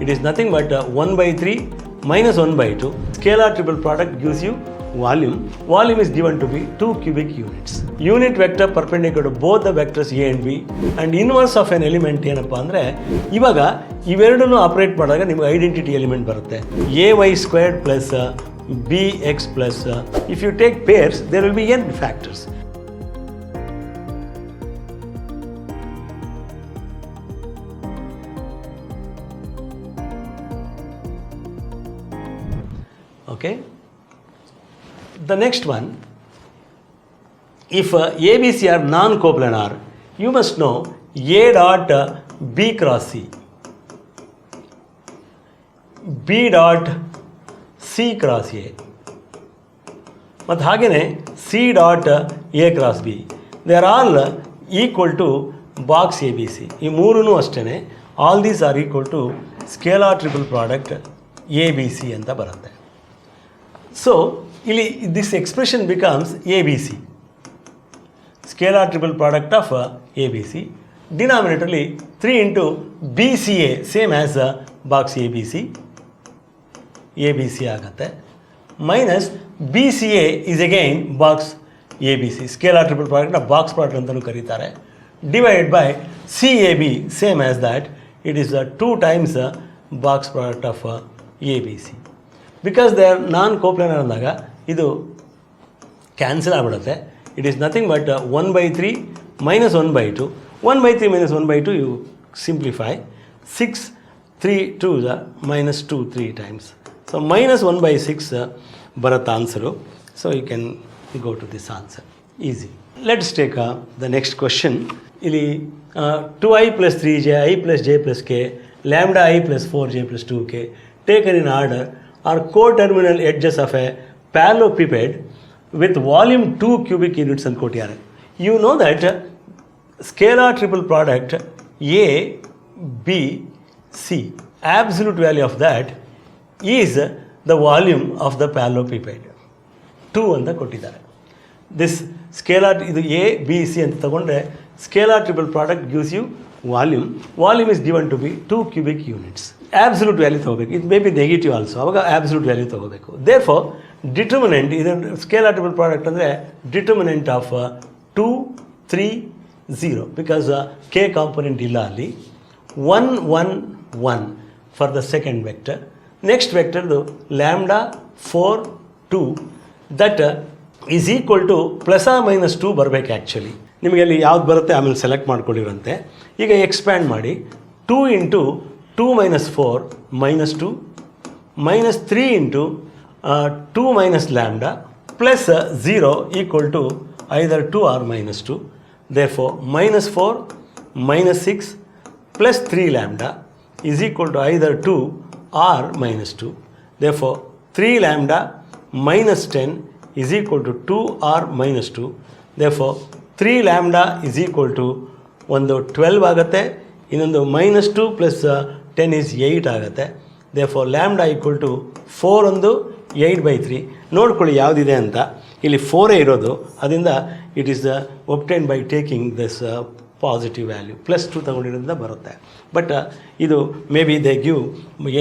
It is nothing but 1 by 3 minus 1 by 2. Scalar triple product gives you volume. Volume is given to be 2 cubic units. Unit vector perpendicular to both the vectors A and B and inverse of an element ಏನಪ್ಪ ಅಂದರೆ ಇವಾಗ ಇವೆರಡನ್ನು operate ಮಾಡಿದಾಗ ನಿಮಗೆ identity element ಬರುತ್ತೆ ay squared plus bx plus if you take pairs there will be n factors. Okay. The next one, if ABC are non-coplanar, you must know A dot B cross C, B dot C cross A, ಮತ್ತು ಹಾಗೆಯೇ C dot A cross B. They are all equal to box ABC. ಈ ಮೂರೂ ಅಷ್ಟೇ all these are equal to scalar triple product ABC ಅಂತ ಬರುತ್ತೆ. So, this expression becomes ABC, scalar triple product of ABC, denominator 3 into BCA, same as box ABC, ABC ಆಗುತ್ತೆ, minus BCA is again box ABC, scalar triple product box product ಅಂತಲೂ ಕರೀತಾರೆ, divided by CAB, same as that, it is 2 times box product of ABC. Because they are non-coplanar ಅಂದಾಗ ಇದು cancel ಆಗಿಬಿಡುತ್ತೆ. It is nothing but 1 by 3 minus 1 by 2. 1 by 3 minus 1 by 2 you simplify. 6 3 2 minus 2 3 times. So minus 1 by 6 ಬರುತ್ತೆ answer. So you can go to this answer. Easy. Let's take the next question. ಇಲ್ಲಿ 2i plus 3j, I plus j plus k, lambda i plus 4j plus 2k taken in order are co-terminal edges of a parallelepiped with volume 2 cubic units and ಕೊಟ್ಟಿದ್ದಾರೆ. You know that scalar triple product A, B, C, absolute value of that is the volume of the parallelepiped. 2 ಅಂತ ಕೊಟ್ಟಿದ್ದಾರೆ. This scalar ಇದು A, B, C ಅಂತ ತಗೊಂಡ್ರೆ scalar triple product gives you volume. Volume is given to be 2 cubic units. Absolute value ತಗೋಬೇಕು. ಇದು may be negative also, ಅವಾಗ absolute value ತಗೋಬೇಕು. Therefore, determinant ಇದು scalar triple product ಅಂದರೆ determinant of 2, 3, 0 because k component ಇಲ್ಲ ಅಲ್ಲಿ. 1, 1, 1 for the second vector. Next vector lambda 4, 2 that is equal to plus or minus 2 ಬರಬೇಕು actually. ನಿಮಗೆ ಅಲ್ಲಿ ಯಾವ್ದು ಬರುತ್ತೆ ಆಮೇಲೆ ಸೆಲೆಕ್ಟ್ ಮಾಡ್ಕೊಂಡಿರಂತೆ. ಈಗ ಎಕ್ಸ್ಪ್ಯಾಂಡ್ ಮಾಡಿ 2 into 2 minus 4 minus 2 minus 3 into 2 minus lambda plus 0 equal to either 2 or minus 2. Therefore, minus 4 minus 6 plus 3 lambda is equal to either 2 or minus 2. Therefore, 3 lambda minus 10 is equal to 2 or minus 2. Therefore, 3 lambda is equal to ಒಂದು 12 ಆಗುತ್ತೆ, ಇನ್ನೊಂದು minus 2 plus 10 is 8 ಆಗುತ್ತೆ. Therefore, lambda equal to 4 ಒಂದು 8 by 3. ನೋಡ್ಕೊಳ್ಳಿ ಯಾವುದಿದೆ ಅಂತ. ಇಲ್ಲಿ 4 ಇರೋದು, ಅದರಿಂದ it is obtained by taking this positive value plus 2 ತಗೊಂಡಿರೋದ್ರಿಂದ ಬರುತ್ತೆ. ಬಟ್ ಇದು may be they give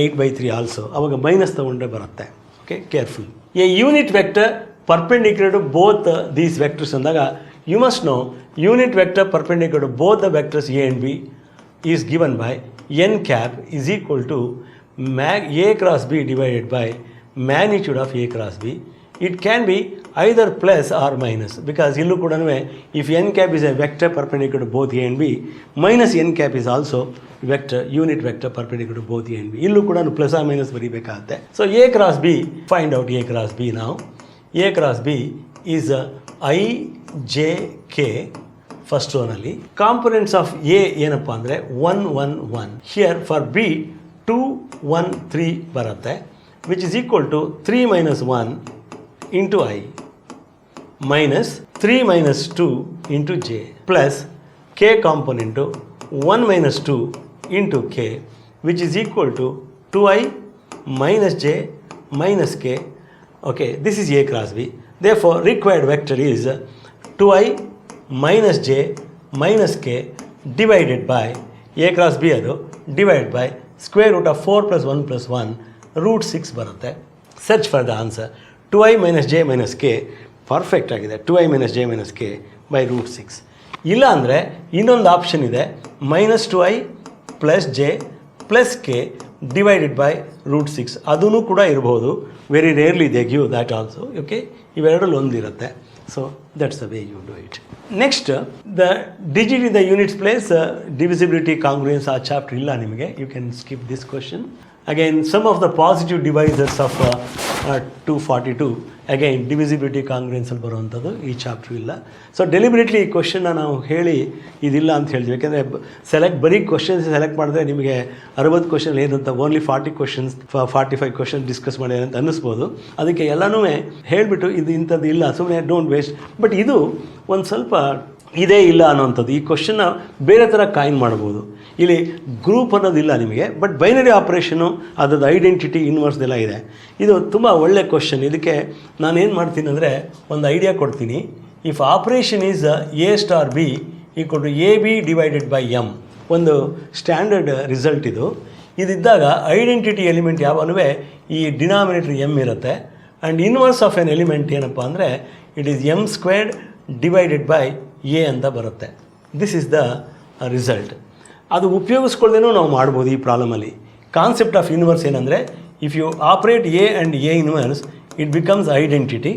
8 by 3 also, ಅವಾಗ ಮೈನಸ್ ತಗೊಂಡ್ರೆ ಬರುತ್ತೆ. Okay, careful. A unit vector perpendicular to both these vectors ಅಂದಾಗ you must know unit vector perpendicular to both the vectors A and B is given by n cap is equal to A cross B divided by magnitude of A cross B. It can be either plus or minus because illu kuda if n cap is a vector perpendicular to both A and B, minus n cap is also vector unit vector perpendicular to both A and B. Illu kuda plus or minus ಬರಿಬೇಕಾಗುತ್ತೆ. So A cross B, find out A cross B now. A cross B is I, J, K first one ಅಲ್ಲಿ. Components of A ಏನಪ್ಪ ಅಂದರೆ 1, 1, 1. Here for B 2, 1, 3 ಬರುತ್ತೆ which is equal to 3 minus 1 into I minus 3 minus 2 into J plus K component 1 minus 2 into K which is equal to 2I minus J minus K. Okay, this is A cross B. Therefore, required vector is 2I minus J minus K divided by A cross B ಅದು divided by square root of 4 + 1 + 1 root 6 ಬರುತ್ತೆ. Search for the answer 2i - j - k. Perfect ಆಗಿದೆ. 2i - j - k by root 6. ಇಲ್ಲ ಅಂದರೆ ಇನ್ನೊಂದು option ಇದೆ, -2i + j + k divided by root 6. ಅದೂ ಕೂಡ ಇರ್ಬೋದು. Very rarely they give that also. Okay, ಇವೆರಡರಲ್ಲಿ ಒಂದಿರುತ್ತೆ. So that's the way you do it. Next, the digit in the units place, divisibility, congruence ಆ ಚಾಪ್ಟರ್ ಇಲ್ಲ ನಿಮಗೆ. You can skip this question. Again, some of the positive divisors of 242, again divisibility congruence ಅಲ್ಲಿ ಬರುವಂಥದ್ದು ಈ chapter ಇಲ್ಲ. So deliberately ಈ ಕ್ವಶನ್ನ ನಾವು ಹೇಳಿ ಇದಿಲ್ಲ ಅಂತ ಹೇಳ್ತೀವಿ. ಯಾಕೆಂದರೆ ಬರೀ ಕ್ವಶನ್ಸ್ ಸೆಲೆಕ್ಟ್ ಮಾಡಿದ್ರೆ ನಿಮಗೆ 60 ಕ್ವಶನ್ ಏನು ಅಂತ ಓನ್ಲಿ 40 ಕ್ವಶನ್ಸ್ 45 ಕ್ವಶನ್ ಡಿಸ್ಕಸ್ ಮಾಡಿ ಅಂತ ಅನ್ನಿಸ್ಬೋದು. ಅದಕ್ಕೆ ಎಲ್ಲನೂ ಹೇಳಿಬಿಟ್ಟು ಇದು ಇಂಥದ್ದು ಇಲ್ಲ, ಸುಮ್ಮನೆ ಡೋಂಟ್ ವೇಸ್ಟ್. ಬಟ್ ಇದು ಒಂದು ಸ್ವಲ್ಪ ಇದೇ ಇಲ್ಲ ಅನ್ನೋವಂಥದ್ದು. ಈ ಕ್ವಶನ್ನ ಬೇರೆ ಥರ ಕಾಯಿನ್ ಮಾಡ್ಬೋದು. ಇಲ್ಲಿ ಗ್ರೂಪ್ ಅನ್ನೋದಿಲ್ಲ ನಿಮಗೆ, ಬಟ್ ಬೈನರಿ ಆಪ್ರೇಷನು, ಅದರದ್ದು ಐಡೆಂಟಿಟಿ, ಇನ್ವರ್ಸ್ದೆಲ್ಲ ಇದೆ. ಇದು ತುಂಬ ಒಳ್ಳೆ ಕ್ವಶನ್. ಇದಕ್ಕೆ ನಾನೇನು ಮಾಡ್ತೀನಿ ಅಂದರೆ ಒಂದು ಐಡಿಯಾ ಕೊಡ್ತೀನಿ. If operation is A*B = AB divided by M, ಒಂದು ಸ್ಟ್ಯಾಂಡರ್ಡ್ ರಿಸಲ್ಟ್ ಇದು. ಇದಿದ್ದಾಗ ಐಡೆಂಟಿಟಿ ಎಲಿಮೆಂಟ್ ಯಾವನೂ ಈ ಡಿನಾಮಿನೇಟರ್ M ಇರುತ್ತೆ. And inverse of an element ಏನಪ್ಪ ಅಂದರೆ it is M² divided by A ಅಂತ ಬರುತ್ತೆ. This is the result. ಅದು ಉಪಯೋಗಿಸ್ಕೊಳ್ದೇನೂ ನಾವು ಮಾಡ್ಬೋದು ಈ ಪ್ರಾಬ್ಲಮಲ್ಲಿ. ಕಾನ್ಸೆಪ್ಟ್ ಆಫ್ ಇನ್ವರ್ಸ್ ಏನಂದರೆ, if you operate A and A inverse, it becomes identity.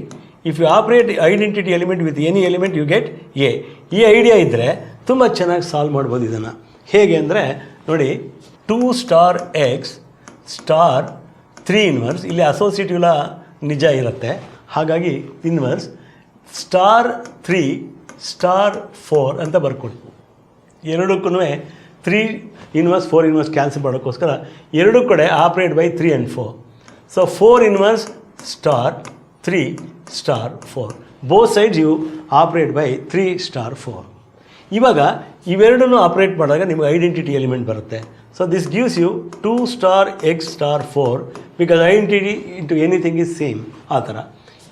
If you operate identity element with any element you get A. ಈ ಐಡಿಯಾ ಇದ್ದರೆ ತುಂಬ ಚೆನ್ನಾಗಿ ಸಾಲ್ವ್ ಮಾಡ್ಬೋದು ಇದನ್ನು. ಹೇಗೆ ಅಂದರೆ ನೋಡಿ, 2*x *3 ಇನ್ವರ್ಸ್, ಇಲ್ಲಿ ಅಸೋಸಿಯೇಟಿವ್ಲ ನಿಜ ಇರುತ್ತೆ, ಹಾಗಾಗಿ ಇನ್ವರ್ಸ್ *3 *4 ಅಂತ ಬರ್ಕೊಡಿ. ಎರಡಕ್ಕೂ 3 ಇನ್ವರ್ಸ್ 4 ಇನ್ವರ್ಸ್ ಕ್ಯಾನ್ಸಲ್ ಮಾಡೋಕ್ಕೋಸ್ಕರ ಎರಡೂ ಕಡೆ operate by 3 and 4. So 4 inverse *3 *4. Both sides you operate by 3 *4. ಇವಾಗ ಇವೆರಡನ್ನೂ ಆಪ್ರೇಟ್ ಮಾಡಿದಾಗ ನಿಮಗೆ ಐಡೆಂಟಿಟಿ ಎಲಿಮೆಂಟ್ ಬರುತ್ತೆ. So this gives you 2*x *4 because identity into anything is same. ಆ ಥರ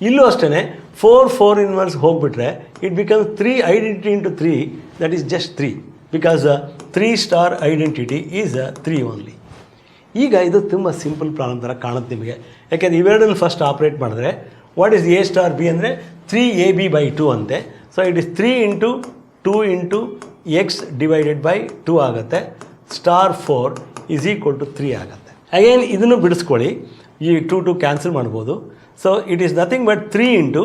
ಇಲ್ಲೂ ಅಷ್ಟೇ 4 ಇನ್ವರ್ಸ್ ಹೋಗಿಬಿಟ್ರೆ it becomes 3 identity into 3, that is just 3 because 3* identity is 3 only. ಈಗ ಇದು ತುಂಬ ಸಿಂಪಲ್ ಪ್ರಾಬ್ಲಮ್ ಥರ ಕಾಣುತ್ತೆ ನಿಮಗೆ. ಯಾಕೆಂದರೆ ಇವೆರಡನ್ನು ಫಸ್ಟ್ ಆಪ್ರೇಟ್ ಮಾಡಿದ್ರೆ ವಾಟ್ ಈಸ್ A*B ಅಂದರೆ 3AB/2 ಅಂತೆ. So it is 3 × 2 × x divided by 2 ಆಗುತ್ತೆ. *4 = 3 ಆಗುತ್ತೆ. ಅಗೇನ್ ಇದನ್ನು ಬಿಡಿಸ್ಕೊಳ್ಳಿ, ಈ 2 ಕ್ಯಾನ್ಸಲ್ ಮಾಡ್ಬೋದು. So it is nothing but 3 ×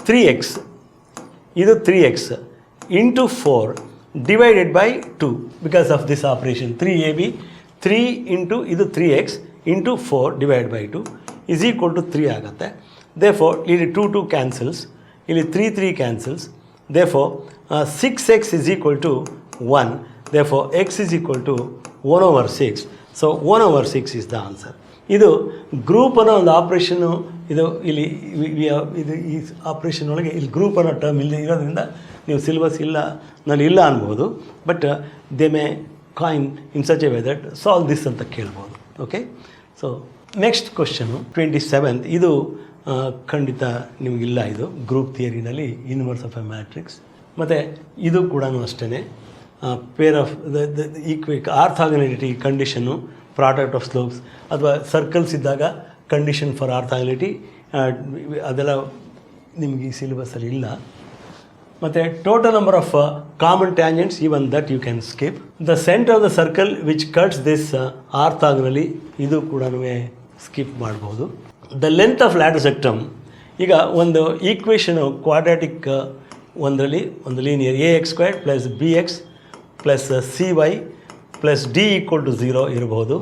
3x, ಇದು 3x into 4 divided by 2 because of this operation. 3AB 3 into ಇದು 3x ಇಂಟು 4 ಡಿವೈಡ್ ಬೈ 2 = 3 ಆಗುತ್ತೆ. ದೇರ್ಫೋರ್ ಇಲ್ಲಿ 2 ಕ್ಯಾನ್ಸಲ್ಸ್, ಇಲ್ಲಿ 3 cancels. Therefore 6x = 1. Therefore x = 1/6. So 1/6 is the answer. ಇದು group ಅನ್ನೋ ಒಂದು operation. ಇದು ಇಲ್ಲಿ ಇದು ಈ ಆಪ್ರೇಷನ್ ಒಳಗೆ ಇಲ್ಲಿ ಗ್ರೂಪ್ ಅನ್ನೋ ಟರ್ಮ್ ಇಲ್ಲಿ ಇರೋದ್ರಿಂದ ನೀವು ಸಿಲೆಬಸ್ ಇಲ್ಲ ನಾನು ಇಲ್ಲ ಅನ್ಬೋದು. But they may coin in such a way that solve this ಅಂತ ಕೇಳ್ಬೋದು. Okay, so next question 27th. ಇದು ಖಂಡಿತ ನಿಮಗಿಲ್ಲ. ಇದು ಗ್ರೂಪ್ ಥಿಯರಿನಲ್ಲಿ ಇನ್ವರ್ಸ್ ಆಫ್ ಎ ಮ್ಯಾಟ್ರಿಕ್ಸ್. ಮತ್ತು ಇದು ಕೂಡ ಅಷ್ಟೇ pair of orthogonality condition, product of slopes ಅಥವಾ ಸರ್ಕಲ್ಸ್ ಇದ್ದಾಗ ಕಂಡೀಷನ್ ಫಾರ್ ಆರ್ಥೋಗೊನಾಲಿಟಿ, ಅದೆಲ್ಲ ನಿಮಗೆ ಈ ಸಿಲೆಬಸ್ಸಲ್ಲಿ ಇಲ್ಲ. ಮತ್ತು total number of common tangents, even that you can skip. The centre of the circle which cuts this ಆರ್ಥೋಗೊನಲಿ, ಇದು ಕೂಡ ಸ್ಕಿಪ್ ಮಾಡ್ಬೋದು. ದ ಲೆಂತ್ ಆಫ್ ಲ್ಯಾಡರ್ ಸೆಕ್ಟಮ್, ಈಗ ಒಂದು ಈಕ್ವೇಷನು ಕ್ವಾಡ್ರಾಟಿಕ್ ಒಂದರಲ್ಲಿ ಒಂದು linear ax² + bx + cy + d = 0 ಇರಬಹುದು,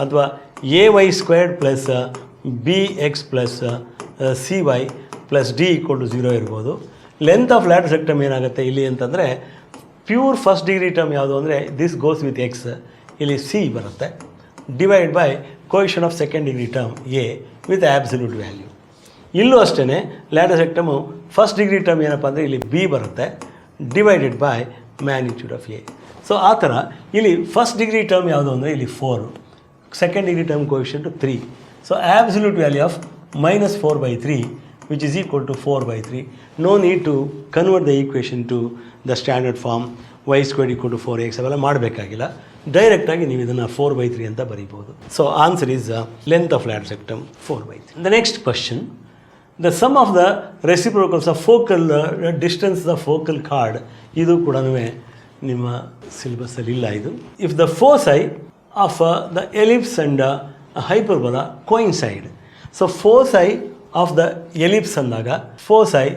ಅಥವಾ ay² + bx + cy + d = 0 ಇರ್ಬೋದು. ಲೆಂತ್ ಆಫ್ ಲ್ಯಾಡರ್ ಸೆಕ್ಟಮ್ ಏನಾಗುತ್ತೆ ಇಲ್ಲಿ ಅಂತಂದರೆ, ಪ್ಯೂರ್ ಫಸ್ಟ್ ಡಿಗ್ರಿ ಟರ್ಮ್ ಯಾವುದು ಅಂದರೆ ದಿಸ್ ಗೋಸ್ ವಿತ್ ಎಕ್ಸ್, ಇಲ್ಲಿ ಸಿ ಬರುತ್ತೆ, divide by coefficient of second degree term A with absolute value. ಇಲ್ಲೂ ಅಷ್ಟೇ ಲ್ಯಾಡರ್ ಸೆಕ್ಟಮು ಫಸ್ಟ್ ಡಿಗ್ರಿ ಟರ್ಮ್ ಏನಪ್ಪ ಅಂದರೆ ಇಲ್ಲಿ ಬಿ ಬರುತ್ತೆ, divided by magnitude of A. So ಆ ಥರ ಇಲ್ಲಿ ಫಸ್ಟ್ ಡಿಗ್ರಿ ಟರ್ಮ್ ಯಾವುದು ಅಂದರೆ ಇಲ್ಲಿ 4, second degree term coefficient 3. So absolute value of -4/3 which is equal to 4/3. No need to convert the equation to the standard form y² = 4x ಅವೆಲ್ಲ ಮಾಡಬೇಕಾಗಿಲ್ಲ. ಡೈರೆಕ್ಟಾಗಿ ನೀವು ಇದನ್ನು 4/3 ಅಂತ ಬರೀಬೋದು. So answer is length of ಫ್ಲಾಟ್ rectum 4/3. The next question, the sum of the reciprocals of focal distance the focal chord, ಇದು ಕೂಡ ನಿಮ್ಮ ಸಿಲೆಬಸ್ಸಲ್ಲಿ ಇಲ್ಲ ಇದು. If the foci of the ellipse and hyperbola coincide. So foci of the ellipse ಅಂದಾಗ foci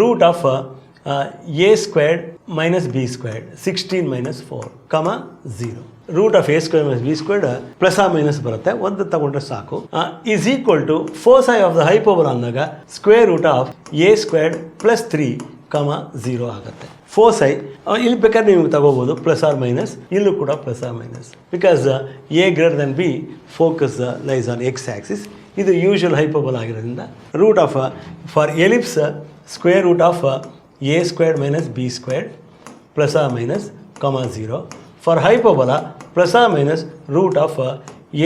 root of a squared minus b squared 16 minus 4 comma 0. Root of a squared minus b squared plus ಆ minus ಬರುತ್ತೆ, ಒಂದು ತಗೊಂಡ್ರೆ ಸಾಕು. Is equal to foci of the hyperbola ಅಂದಾಗ square root of a squared plus 3 comma 0 ಆಗುತ್ತೆ. ಫೋಸೈ ಇಲ್ಲಿ ಬೇಕಾದ್ರೆ ನೀವು ತಗೋಬೋದು ಪ್ಲಸ್ ಆರ್ ಮೈನಸ್, ಇಲ್ಲೂ ಕೂಡ plus or minus, because a greater than b focus lies on X axis. ಇದು ಯೂಶುವಲ್ ಹೈಪರ್ಬೋಲಾ ಆಗಿರೋದ್ರಿಂದ root of for ellipse square root of a squared minus b squared plus or minus comma 0. For hyperbola plus or minus root of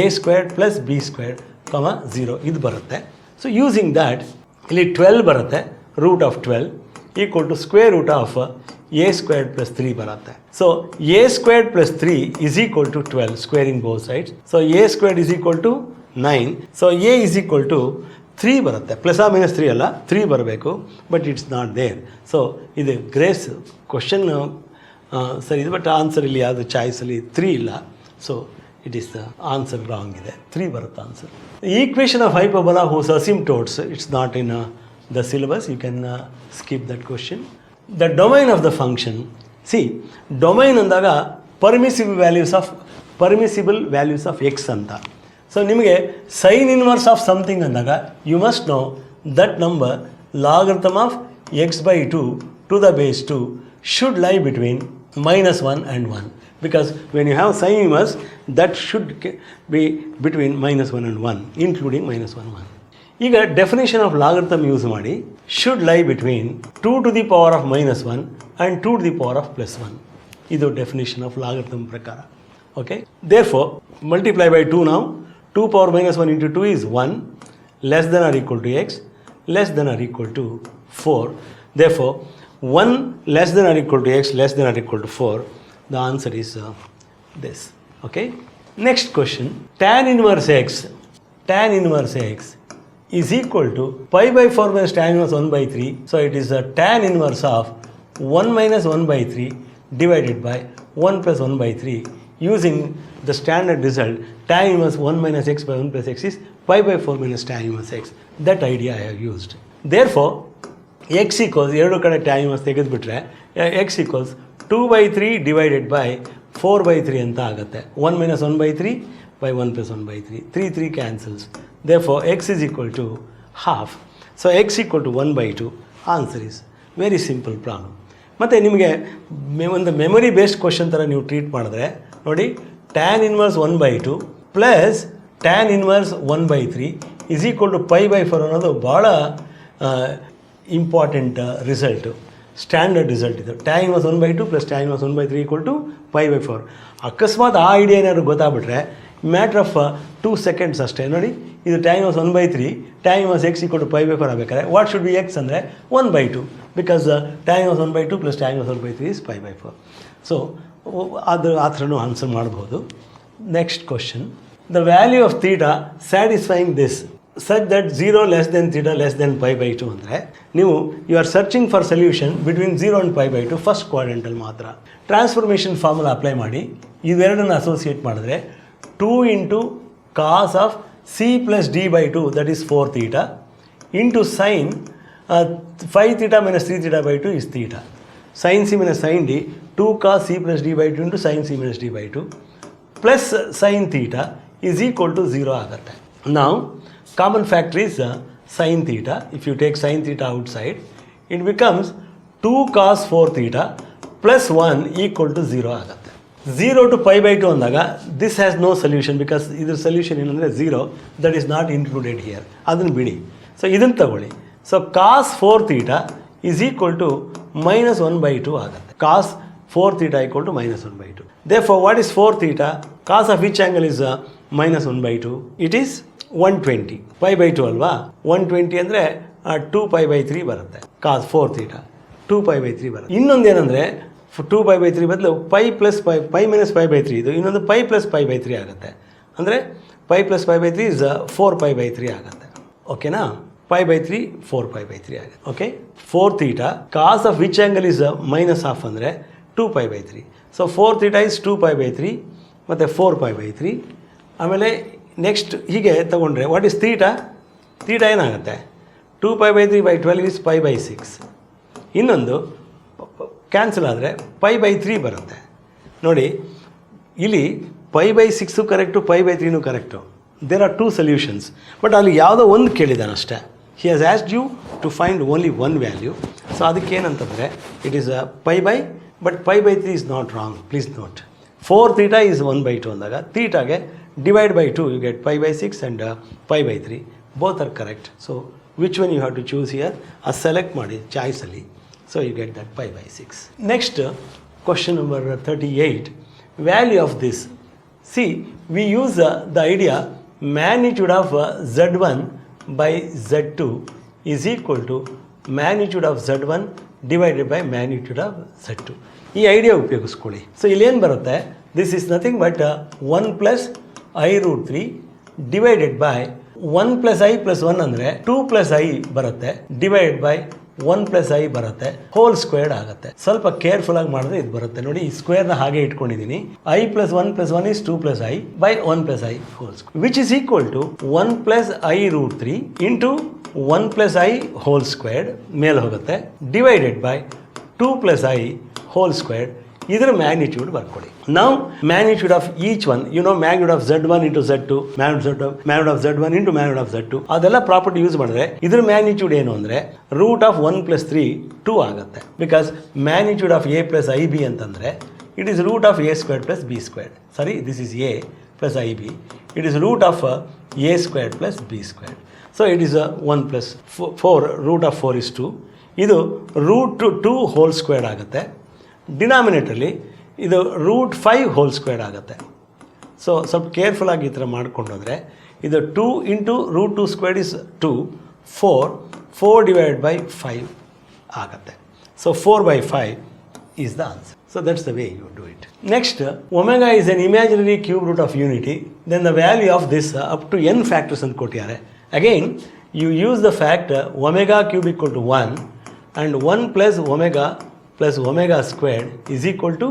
a squared plus b squared comma 0 ಇದು ಬರುತ್ತೆ. So using that ಇಲ್ಲಿ 12 ಬರುತ್ತೆ, root of 12 equal to square root of a squared plus 3 ಬರುತ್ತೆ. So a squared plus 3 is equal to 12, squaring both sides. So a squared is equal to 9. So a is equal to 3 ಬರುತ್ತೆ, plus ಆ minus 3 ಅಲ್ಲ, 3 ಬರಬೇಕು, but it's not there. So ಇದು grace question ಸರಿ ಇದೆ, but answer ಇಲ್ಲಿ ಯಾವುದು ಚಾಯ್ಸಲ್ಲಿ 3 ಇಲ್ಲ. So it is the answer wrong ಇದೆ, 3 ಬರುತ್ತೆ ಆನ್ಸರ್. Equation of hyperbola whose asymptotes, it's not in the syllabus, you can skip that question. The domain of the function, see domain ಅಂದಾಗ ಪರ್ಮಿಸಿಬಲ್ ವ್ಯಾಲ್ಯೂಸ್ ಆಫ್ ಎಕ್ಸ್ ಅಂತ. So ನಿಮಗೆ sine inverse of something ಅಂದಾಗ you must know that number logarithm of x/2 to the base 2 should lie between -1 and 1, because when you have sine inverse that should be between -1 and 1, including -1, 1. ಈಗ definition of logarithm use ಮಾಡಿ should lie between 2 to the power of -1 and 2 to the power of +1. ಇದು definition of logarithm ಪ್ರಕಾರ. Okay, therefore multiply by 2 ನಾವು. 2 power -1 into 2 is 1, less than or equal to x, less than or equal to 4. Therefore, 1 less than or equal to x, less than or equal to 4. The answer is this. Okay. Next question. Tan inverse x is equal to pi by 4 minus tan inverse 1/3. So it is a tan inverse of 1 minus 1/3 divided by 1 plus 1/3. Using the standard result, tan inverse 1 minus x by 1 plus x is pi by 4 minus tan inverse x. That idea I have used. Therefore, x equals, ಎರಡು ಕಡೆ tan inverse ತೆಗೆದುಬಿಟ್ರೆ x equals 2/3 divided by 4/3 ಅಂತ ಆಗುತ್ತೆ. 1 minus 1/3 by 1 plus 1/3. 3 cancels. Therefore, x is equal to half. So, x equal to 1/2. Answer is very simple problem. ಮತ್ತು ನಿಮಗೆ ಒಂದು memory based question ಥರ ನೀವು treat ಮಾಡಿದ್ರೆ ನೋಡಿ, tan inverse 1/2 plus tan inverse 1/3 is equal to pi by 4 ಅನ್ನೋದು ಭಾಳ important result, standard result ಇದು. Tan inverse 1/2 plus tan inverse 1/3 equal to pi by 4. ಅಕಸ್ಮಾತ್ ಆ ಐಡಿಯಾ ಏನಾದ್ರು ಗೊತ್ತಾಗ್ಬಿಟ್ರೆ ಮ್ಯಾಟ್ರ್ ಆಫ್ 2 seconds ಅಷ್ಟೇ. ನೋಡಿ, ಇದು tan inverse 1/3, tan inverse x equal to pi by 4 ಆಗಬೇಕಾದ್ರೆ ವಾಟ್ ಶುಡ್ ಬಿ x ಅಂದರೆ 1/2, because tan inverse 1/2 plus tan inverse 1/3 is pi by 4. So ಅದು ಆ ಥರನೂ ಆನ್ಸರ್ ಮಾಡ್ಬೋದು. Next question, the value of theta satisfying this such that 0 less than theta less than pi by 2 ಅಂದರೆ ನೀವು you are searching for solution between 0 and pi by 2 first ಕ್ವಾಡ್ರೆಂಟಲ್ಲಿ ಮಾತ್ರ. Transformation formula apply ಮಾಡಿ ಇವೆರಡನ್ನು associate ಮಾಡಿದ್ರೆ 2 into cos of c plus d by 2 that is 4 theta into sin 5 theta minus 3 theta by 2 is theta. Sin c minus sin d, 2 cos c plus d by 2 into sin c minus d by 2 plus sin theta is equal to 0 ಆಗುತ್ತೆ. Now common factor is sin theta. If you take sin theta outside, it becomes 2 cos 4 theta plus 1 equal to 0 ಆಗುತ್ತೆ. 0 to pi by 2 ಅಂದಾಗ this has no solution, because ಇದ್ರ solution ಏನಂದರೆ 0, that is not included here. ಅದನ್ನು ಬಿಡಿ. So ಇದನ್ನು ತಗೊಳ್ಳಿ. So cos 4 theta is equal to -1/2 ಆಗುತ್ತೆ. Cos 4 theta equal to -1/2. Therefore, what is 4 theta? Cos of which angle is -1/2? It is 120. pi by 2 ಅಲ್ವಾ, 120 ಅಂದರೆ 2 pi by 3 ಬರುತ್ತೆ. ಕಾಸ್ 4 theta 2 pi by 3 ಬರುತ್ತೆ. ಇನ್ನೊಂದೇನೆಂದರೆ 2 pi by 3 ಬದಲು pi plus pi minus pi by 3 ಇದು ಇನ್ನೊಂದು pi plus pi by 3 ಆಗುತ್ತೆ. ಅಂದರೆ pi plus pi by 3 is 4 pi by 3 ಆಗುತ್ತೆ. ಓಕೆನಾ? ಪೈ ಬೈ 3 4 ಪೈ ಬೈ 3 ಆಗುತ್ತೆ. Okay, 4 theta cos of which angle is minus half ಅಂದರೆ 2 pi by 3. So 4 theta is 2 pi by 3 ಮತ್ತು 4 pi by 3. ಆಮೇಲೆ next ಹೀಗೆ ತೊಗೊಂಡ್ರೆ ವಾಟ್ ಇಸ್ ಥೀಟಾ? ಥೀಟಾ ಏನಾಗುತ್ತೆ? 2 pi by 3 by 12 is pi by 6. ಇನ್ನೊಂದು cancel ಆದರೆ pi by 3 ಬರುತ್ತೆ. ನೋಡಿ ಇಲ್ಲಿ pi by 6 correct, pi by 3 correct. There are 2 solutions. But ಅಲ್ಲಿ ಯಾವುದೋ ಒಂದು ಕೇಳಿದ್ದಾನೆ ಅಷ್ಟೇ. He has asked you to find only one value. So ಅದಕ್ಕೆ ಏನಂತಂದರೆ it is pi by, but pi by 3 is not wrong, please note. 4 theta is 1/2 ಅಂದಾಗ ಥೀಟಾಗೆ divide by 2 you get pi by 6 and pi by 3. Both are correct. So which one you have to choose here? ಅದು select ಮಾಡಿ ಚಾಯ್ಸಲ್ಲಿ. So you get that pi by 6. Next, question number 38. Value of this. See, we use the idea magnitude of Z1 by Z2 is equal to magnitude of Z1 divided by magnitude of Z2. ಈ idea ಉಪಯೋಗಿಸ್ಕೊಳ್ಳಿ. So ಇಲ್ಲೇನು ಬರುತ್ತೆ? This is nothing but 1 plus i root 3 divided by 1 plus i plus 1 ಅಂದರೆ 2 plus i ಬರುತ್ತೆ, divided by 1 plus i ಬರುತ್ತೆ, whole squared ಆಗುತ್ತೆ. ಸ್ವಲ್ಪ careful ಆಗಿ ಮಾಡಿದ್ರೆ ಇದು ಬರುತ್ತೆ. ನೋಡಿ ಈ ಸ್ಕ್ವೇರ್ನ ಹಾಗೆ ಇಟ್ಕೊಂಡಿದ್ದೀನಿ. I plus 1 plus 1 is 2 plus i by 1 plus i whole square which is equal to 1 plus i root 3 into 1 plus i whole squared ಮೇಲೆ ಹೋಗುತ್ತೆ, divided by 2 plus i whole squared. ಇದರ ಮ್ಯಾಗ್ನಿಟ್ಯೂಡ್ ಬರ್ಕೊಳ್ಳಿ. ನಾವು magnitude of each one, you know magnitude of Z1 into Z2, magnitude of Z1 into magnitude of Z2, ಅದೆಲ್ಲ property use ಮಾಡಿದ್ರೆ ಇದ್ರ magnitude ಏನು ಅಂದರೆ ರೂಟ್ ಆಫ್ 1 ಪ್ಲಸ್ 3 2 ಆಗುತ್ತೆ. Because magnitude of a plus i b ಅಂತಂದರೆ it is root of a square plus b square. Sorry, this is a plus i b. It is root of a square plus b square. So it is 1 plus 4 root of 4 is 2. ಇದು root 2 whole square ಆಗುತ್ತೆ. ಡಿನಾಮಿನೇಟರ್ಲಿ ಇದು root 5 whole square ಆಗುತ್ತೆ. So ಸ್ವಲ್ಪ ಕೇರ್ಫುಲ್ಲಾಗಿ ಈ ಥರ ಮಾಡ್ಕೊಂಡೋದ್ರೆ ಇದು 2 into root 2 square is 2, 4 divide by 5 ಆಗುತ್ತೆ. So 4 by 5 is the answer. So that's the way you do it. Next, omega is an imaginary cube root of unity. Then the value of this up to n factors ಅಂತ ಕೊಟ್ಟಿದ್ದಾರೆ. Again, you use the fact omega cube equal to 1 and 1 plus omega squared is equal to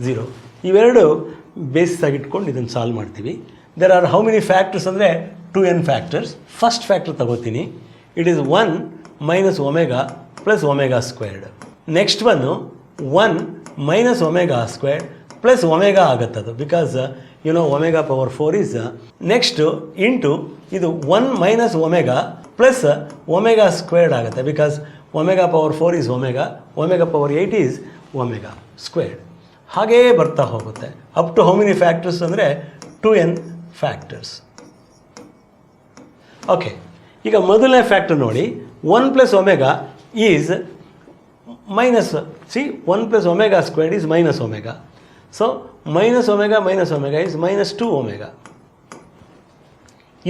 0. ಇವೆರಡು basis ಆಗಿ ಇಟ್ಕೊಂಡು ಇದನ್ನು solve ಮಾಡ್ತೀವಿ. There are how many factors ಅಂದರೆ 2n factors. First factor ತಗೋತೀನಿ. It is 1 minus omega plus omega squared. Next one 1 minus omega squared plus omega ಆಗುತ್ತದು. Because you know omega power 4 is next into ಇದು 1 minus omega plus omega squared ಆಗುತ್ತೆ. Because omega power 4 is omega power 8 is omega squared. ಹಾಗೇ ಬರ್ತಾ ಹೋಗುತ್ತೆ. Up to how many factors ಅಂದರೆ 2n factors. Okay, ಈಗ ಮೊದಲನೇ factor ನೋಡಿ. 1 plus omega is minus 1 plus omega squared is minus omega. So minus omega is minus 2 omega.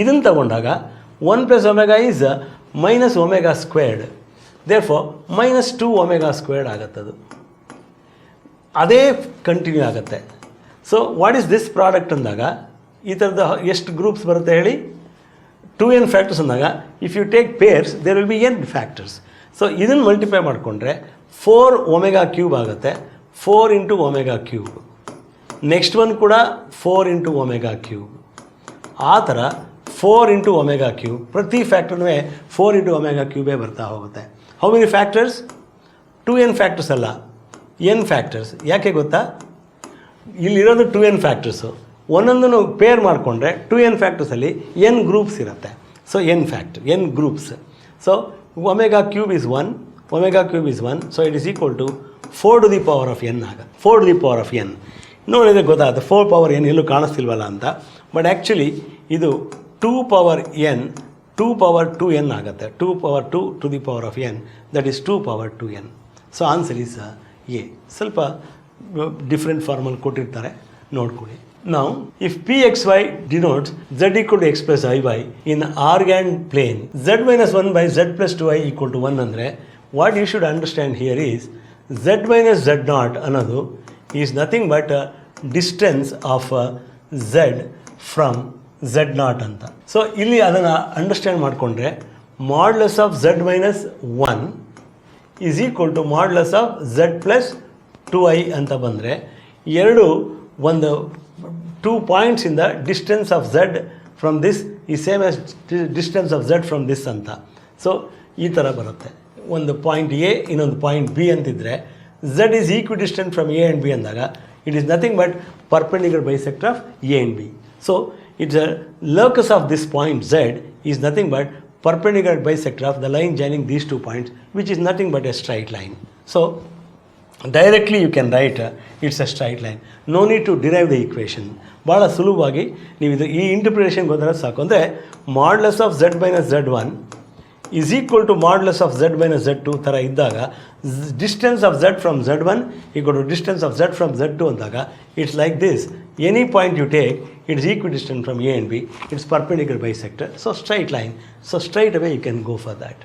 ಇದನ್ನು ತಗೊಂಡಾಗ 1 plus omega is minus omega squared. Therefore minus 2 omega squared ಆಗುತ್ತದು. ಅದೇ continue ಆಗುತ್ತೆ. So what is this product ಅಂದಾಗ ಈ ಥರದ ಎಷ್ಟು groups ಬರುತ್ತೆ ಹೇಳಿ? 2n ಫ್ಯಾಕ್ಟರ್ಸ್ ಅಂದಾಗ if you take pairs there will be n factors. So ಇದನ್ನು ಮಲ್ಟಿಪ್ಲೈ ಮಾಡಿಕೊಂಡ್ರೆ 4 ಒಮೆಗಾ ಕ್ಯೂಬ್ ಆಗುತ್ತೆ. 4 into omega cube. Next one ಕೂಡ 4 ಇಂಟು ಒಮೆಗಾ ಕ್ಯೂಬ್. ಆ ಥರ 4 ಇಂಟು ಒಮೆಗಾ ಕ್ಯೂಬ್. ಪ್ರತಿ ಫ್ಯಾಕ್ಟರ್ನೂ 4 ಇಂಟು ಒಮೆಗಾ ಕ್ಯೂಬೇ ಬರ್ತಾ ಹೋಗುತ್ತೆ. How many factors? 2n factors ಅಲ್ಲ, n ಫ್ಯಾಕ್ಟರ್ಸ್. ಯಾಕೆ ಗೊತ್ತಾ? ಇಲ್ಲಿರೋದು 2n ಫ್ಯಾಕ್ಟರ್ಸು. ಒಂದೊಂದನ್ನು ಪೇರ್ ಮಾಡಿಕೊಂಡ್ರೆ 2n ಫ್ಯಾಕ್ಟರ್ಸಲ್ಲಿ n ಗ್ರೂಪ್ಸ್ ಇರುತ್ತೆ. So n groups. So omega cube is 1, so it is equal to 4 to the power of n ಆಗುತ್ತೆ. 4 to the power of n ನೋಡಿದರೆ ಗೊತ್ತಾಗುತ್ತೆ 4 ಪವರ್ n ಎಲ್ಲೂ ಕಾಣಿಸ್ತಿಲ್ವಲ್ಲ ಅಂತ. ಬಟ್ ಆ್ಯಕ್ಚುಲಿ ಇದು 2 ಪವರ್ n 2 ಪವರ್ 2n ಆಗುತ್ತೆ. 2 power 2 to the power of n, that is 2 power 2n. So answer is A. ಸ್ವಲ್ಪ different ಫಾರ್ಮಲ್ಲಿ ಕೊಟ್ಟಿರ್ತಾರೆ, ನೋಡ್ಕೊಳ್ಳಿ. ನಾವು if pxy denotes z equal to x plus iy in Argand plane z minus 1 by z plus 2i equal to 1 ಅಂದರೆ what you should understand here is z minus z naught ಅನ್ನೋದು is nothing but distance of z from z naught ಅಂತ. So ಇಲ್ಲಿ ಅದನ್ನು understand ಮಾಡಿಕೊಂಡ್ರೆ modulus of z minus 1 is equal to modulus of z plus 2i ಅಂತ ಬಂದರೆ ಎರಡು ಒಂದು 2 ಪಾಯಿಂಟ್ಸಿಂದ distance of z from this ಈ same as distance of z from this ಅಂತ. ಸೊ ಈ ಥರ ಬರುತ್ತೆ. ಒಂದು ಪಾಯಿಂಟ್ ಎ ಇನ್ನೊಂದು ಪಾಯಿಂಟ್ ಬಿ ಅಂತಿದ್ದರೆ z is equidistant from A and B ಅಂದಾಗ it is nothing but perpendicular bisector of A and B. So it's a locus of this point z is nothing but perpendicular bisector of the line joining these 2 points, which is nothing but a straight line. So directly you can write it's a straight line. No need to derive the equation. ಭಾಳ ಸುಲಭವಾಗಿ ನೀವು ಇದು ಈ interpretation ಹೋದರೆ ಸಾಕು. ಅಂದರೆ modulus of z minus z1 is equal to modulus of z minus z2 ಥರ ಇದ್ದಾಗ distance of z from z1 equal to distance of z from z2 ಅಂದಾಗ it's like this. Any point you take it is equidistant from A and B, it's perpendicular bisector, so straight line, so straight away you can go for that.